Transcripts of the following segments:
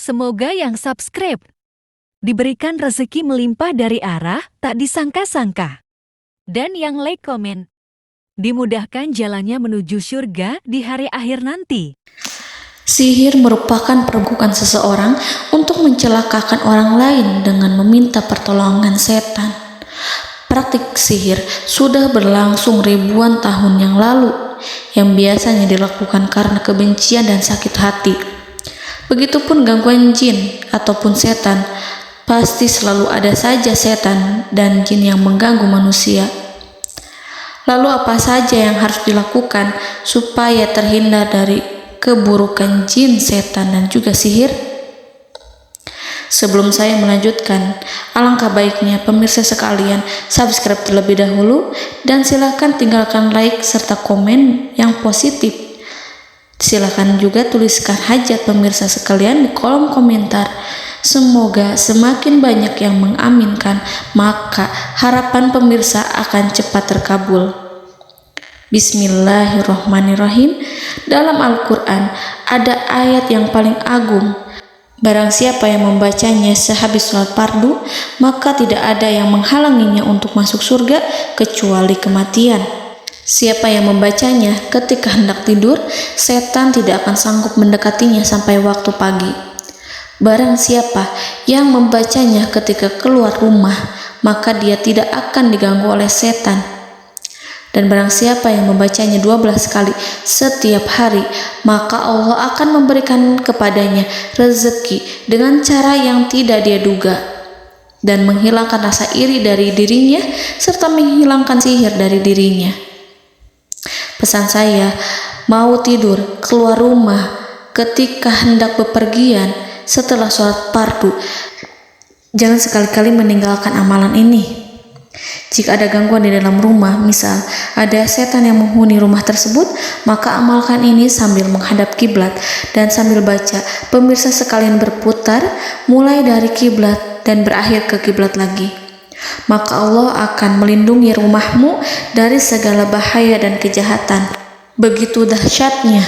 Semoga yang subscribe diberikan rezeki melimpah dari arah tak disangka-sangka. Dan yang like komen, dimudahkan jalannya menuju surga di hari akhir nanti. Sihir merupakan perbuatan seseorang untuk mencelakakan orang lain dengan meminta pertolongan setan. Praktik sihir sudah berlangsung ribuan tahun yang lalu, yang biasanya dilakukan karena kebencian dan sakit hati. Begitupun gangguan jin ataupun setan, pasti selalu ada saja setan dan jin yang mengganggu manusia. Lalu apa saja yang harus dilakukan supaya terhindar dari keburukan jin, setan, dan juga sihir? Sebelum saya melanjutkan, alangkah baiknya pemirsa sekalian subscribe terlebih dahulu dan silakan tinggalkan like serta komen yang positif. Silakan juga tuliskan hajat pemirsa sekalian di kolom komentar. Semoga semakin banyak yang mengaminkan, maka harapan pemirsa akan cepat terkabul. Bismillahirrahmanirrahim. Dalam Al-Quran ada ayat yang paling agung. Barang siapa yang membacanya sehabis sholat fardu, maka tidak ada yang menghalanginya untuk masuk surga kecuali kematian. Siapa yang membacanya ketika hendak tidur, setan tidak akan sanggup mendekatinya sampai waktu pagi. Barang siapa yang membacanya ketika keluar rumah, maka dia tidak akan diganggu oleh setan. Dan barang siapa yang membacanya 12 kali setiap hari, maka Allah akan memberikan kepadanya rezeki dengan cara yang tidak dia duga, dan menghilangkan rasa iri dari dirinya, serta menghilangkan sihir dari dirinya. Pesan saya, mau tidur, keluar rumah, ketika hendak bepergian, setelah sholat fardu, jangan sekali-kali meninggalkan amalan ini. Jika ada gangguan di dalam rumah, misal ada setan yang menghuni rumah tersebut, maka amalkan ini sambil menghadap kiblat dan sambil baca. Pemirsa sekalian berputar mulai dari kiblat dan berakhir ke kiblat lagi. Maka Allah akan melindungi rumahmu dari segala bahaya dan kejahatan. Begitu dahsyatnya,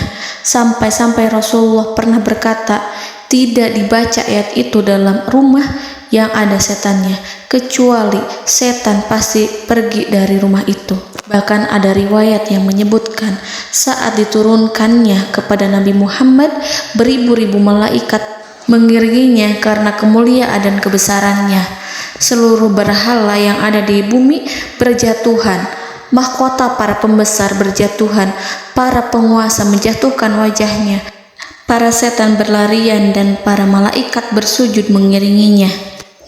sampai-sampai Rasulullah pernah berkata, tidak dibaca ayat itu dalam rumah yang ada setannya, kecuali setan pasti pergi dari rumah itu. Bahkan ada riwayat yang menyebutkan saat diturunkannya kepada Nabi Muhammad, beribu-ribu malaikat mengiringinya karena kemuliaan dan kebesarannya. Seluruh berhala yang ada di bumi berjatuhan, mahkota para pembesar berjatuhan, para penguasa menjatuhkan wajahnya, para setan berlarian dan para malaikat bersujud mengiringinya.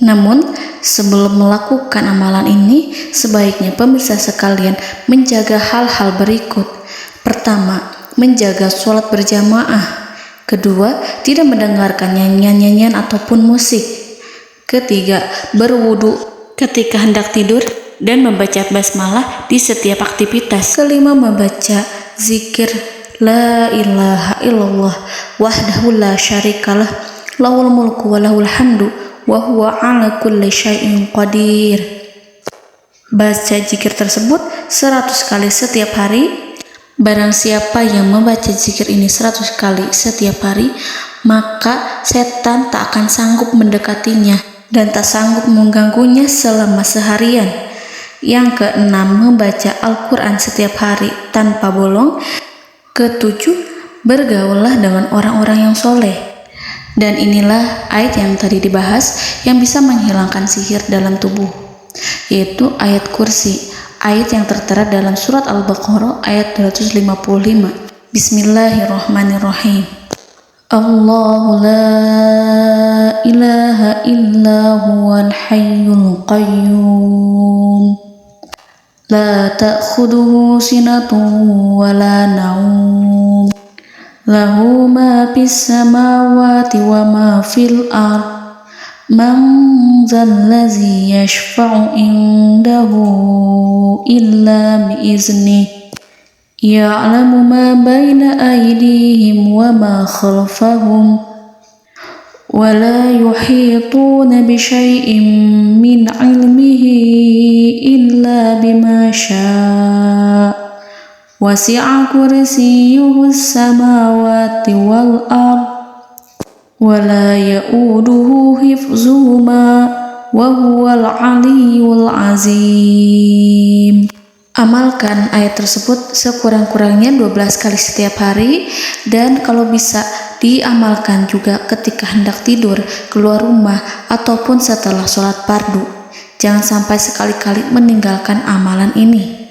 Namun, sebelum melakukan amalan ini, sebaiknya pemirsa sekalian menjaga hal-hal berikut. Pertama, menjaga sholat berjamaah. Kedua, tidak mendengarkan nyanyian-nyanyian ataupun musik. Ketiga, berwudu ketika hendak tidur dan membaca basmalah di setiap aktivitas. Kelima, membaca zikir la ilaha illallah wahdahu la syarikalah lahul mulku wa lahul hamdu wa huwa ala kulli syai'in qadir. Baca zikir tersebut 100 kali setiap hari. Barang siapa yang membaca zikir ini 100 kali setiap hari, maka setan tak akan sanggup mendekatinya dan tak sanggup mengganggunya selama seharian. Yang keenam, membaca Al-Quran setiap hari tanpa bolong. Ketujuh, bergaullah dengan orang-orang yang soleh. Dan inilah ayat yang tadi dibahas yang bisa menghilangkan sihir dalam tubuh, yaitu ayat kursi, ayat yang tertera dalam surat Al-Baqarah ayat 255. Bismillahirrahmanirrahim. Allahu la ilaha illa huwal hayyul qayyum la ta'khuduhu sinatun wa la naum lahu ma fis samawati wa ma fil ard man zallazi yashfa'u indahu illa biiznihi ya'lamu ma baina aydihim wa ma khalfahum wa la yuhituna bi syai'in min 'ilmihi illa bima syaa' wasi'a kursiyyuhu as-samawati wal ard ولا يؤوده حفظهما وهو العلي العظيم. Amalkan ayat tersebut sekurang-kurangnya 12 kali setiap hari, dan kalau bisa diamalkan juga ketika hendak tidur, keluar rumah, ataupun setelah sholat fardu. Jangan sampai sekali-kali meninggalkan amalan ini.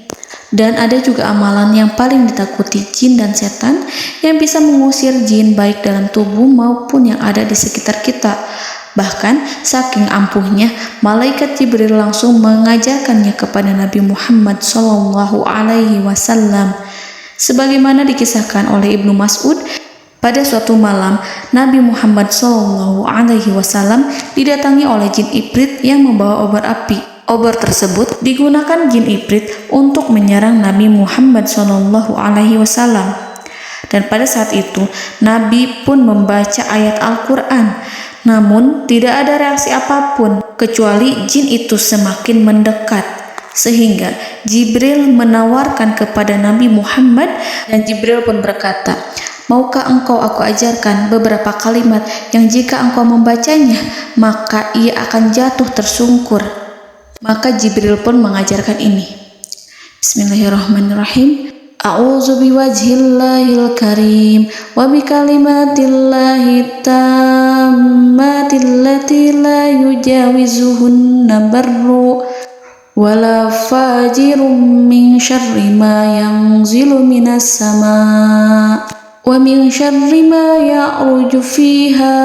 Dan ada juga amalan yang paling ditakuti jin dan setan, yang bisa mengusir jin baik dalam tubuh maupun yang ada di sekitar kita. Bahkan saking ampuhnya, malaikat Jibril langsung mengajarkannya kepada Nabi Muhammad SAW. Sebagaimana dikisahkan oleh Ibnu Mas'ud, pada suatu malam Nabi Muhammad SAW didatangi oleh jin Ifrit yang membawa obor api. Obor tersebut digunakan jin Ifrit untuk menyerang Nabi Muhammad SAW. Dan pada saat itu Nabi pun membaca ayat Al-Quran. Namun tidak ada reaksi apapun, kecuali jin itu semakin mendekat. Sehingga Jibril menawarkan kepada Nabi Muhammad, dan Jibril pun berkata, "Maukah engkau aku ajarkan beberapa kalimat yang jika engkau membacanya, maka ia akan jatuh tersungkur?" Maka Jibril pun mengajarkan ini. Bismillahirrahmanirrahim. A'udzu biwajhillahil karim wa bikalimatillahi tammatil lati la yujawizuhunna barru wala fajirum min syarri ma yanzilu minas sama wa min syarri ma ya'ruju fiha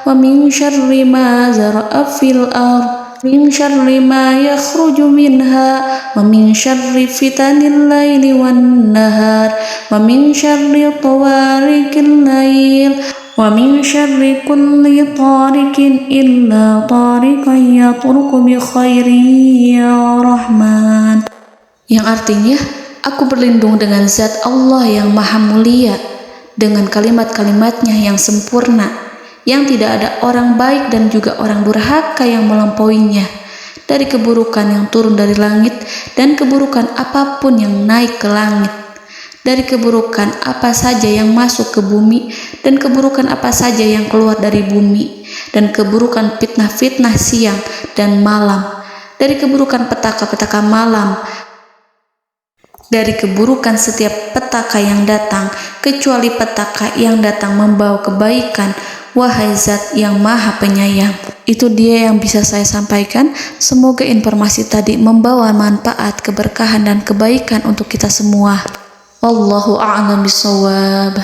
wa min syarri ma zara'a fil ardh min syarri ma yakhruju minha wa min syarri fitanil laili wan nahar wa min syarri tawarikil lail wa min syarri kulli tarikin illa tarikan yatruku bi khairin ya Rahman. Yang artinya, aku berlindung dengan zat Allah yang maha mulia, dengan kalimat-kalimatnya yang sempurna, yang tidak ada orang baik dan juga orang durhaka yang melampauinya, dari keburukan yang turun dari langit dan keburukan apapun yang naik ke langit, dari keburukan apa saja yang masuk ke bumi dan keburukan apa saja yang keluar dari bumi, dan keburukan fitnah-fitnah siang dan malam, dari keburukan petaka-petaka malam, dari keburukan setiap petaka yang datang, kecuali petaka yang datang membawa kebaikan. Wahai Zat yang Maha Penyayang. Itu dia yang bisa saya sampaikan. Semoga informasi tadi membawa manfaat, keberkahan dan kebaikan untuk kita semua. Wallahu a'lam bishawab.